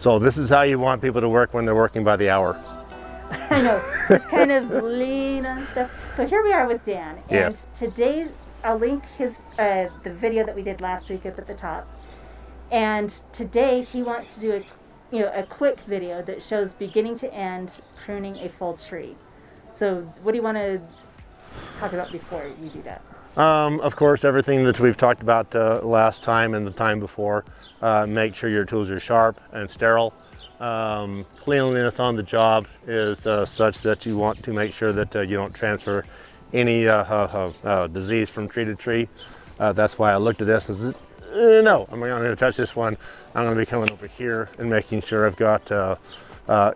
So this is how you want people to work when they're working by the hour. I know, it's kind of lean on stuff. So here we are with Dan, and Yes. today I'll link his the video that we did last week up at the top. And today he wants to do a quick video that shows beginning to end pruning a full tree. So what do you want to talk about before you do that? Of course, everything that we've talked about last time and the time before. Make sure your tools are sharp and sterile. Cleanliness on the job is such that you want to make sure that you don't transfer any disease from tree to tree. That's why I looked at this as, no, I'm not going to touch this one. I'm going to be coming over here and making sure I've got,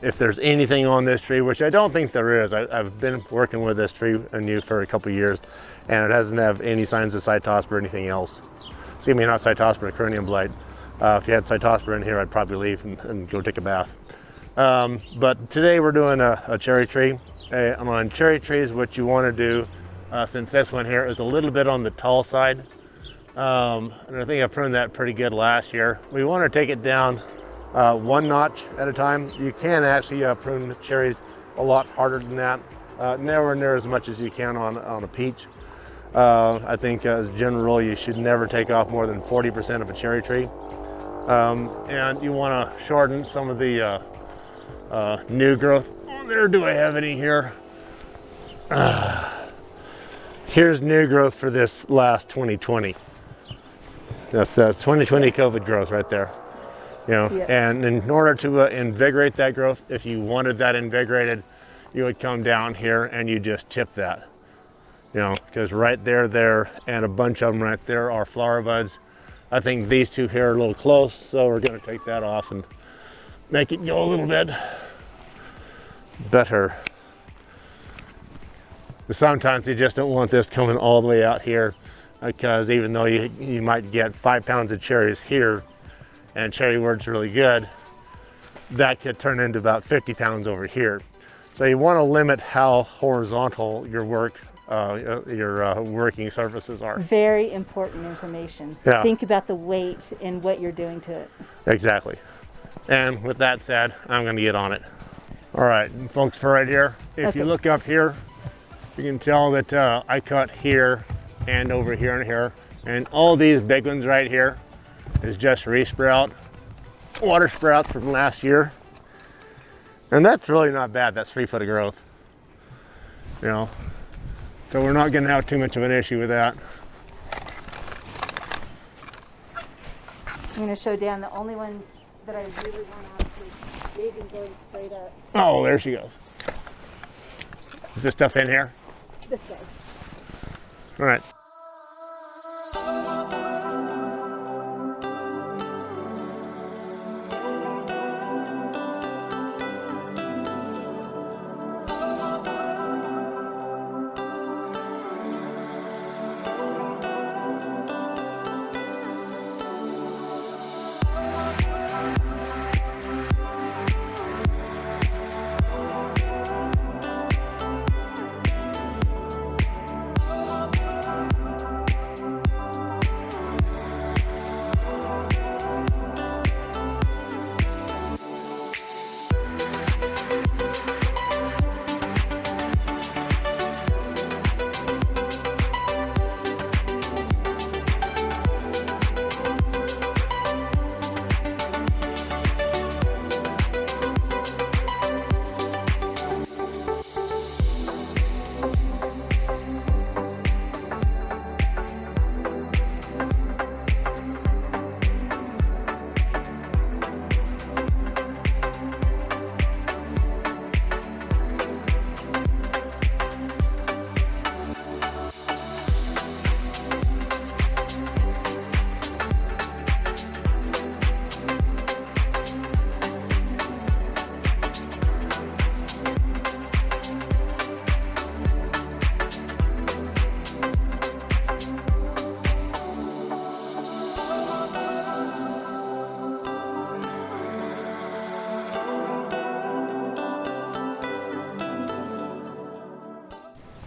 if there's anything on this tree, which I don't think there is. I've been working with this tree and for a couple of years, and it doesn't have any signs of cytospora or anything else. Excuse me, not cytospora, coronium blight. If you had cytospora in here, I'd probably leave and go take a bath. But today we're doing a cherry tree. On cherry trees, what you want to do, since this one here is a little bit on the tall side, and I think I pruned that pretty good last year, we want to take it down one notch at a time. You can actually prune cherries a lot harder than that, nowhere near as much as you can on a peach. I think as a general rule, you should never take off more than 40% of a cherry tree. And you want to shorten some of the new growth on there. Do I have any here? Here's new growth for this last 2020. That's 2020 COVID growth right there. Yeah. And in order to invigorate that growth, if you wanted that invigorated, you would come down here and you just tip that. Because right there, and a bunch of them right there are flower buds. I think these two here are a little close, so we're going to take that off and make it go a little bit better. But sometimes you just don't want this coming all the way out here, because even though you might get 5 pounds of cherries here, and cherry word's really good, that could turn into about 50 pounds over here. So you want to limit how horizontal your working surfaces are. Very important information. Yeah. Think about the weight and what you're doing to it. Exactly. And with that said, I'm going to get on it. All right, folks, for right here, if you look up here, you can tell that I cut here and over here and here. And all these big ones right here is just resprout, water sprouts from last year. And that's really not bad. That's 3 foot of growth. So we're not going to have too much of an issue with that. I'm going to show Dan the only one that I really want off is big and going straight up. Oh, there she goes. Is this stuff in here? This guy. All right.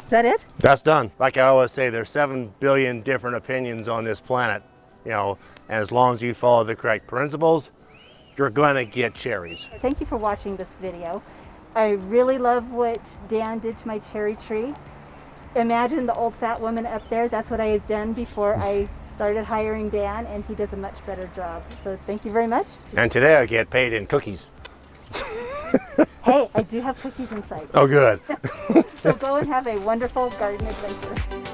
Is that it? That's done. Like I always say, there's 7 billion different opinions on this planet, and as long as you follow the correct principles, you're gonna get cherries. Thank you for watching this video. I really love what Dan did to my cherry tree. Imagine the old fat woman up there. That's what I had done before I started hiring Dan, and he does a much better job. So thank you very much. And today I get paid in cookies. Hey, I do have cookies in sight. Oh, good. So go and have a wonderful garden adventure.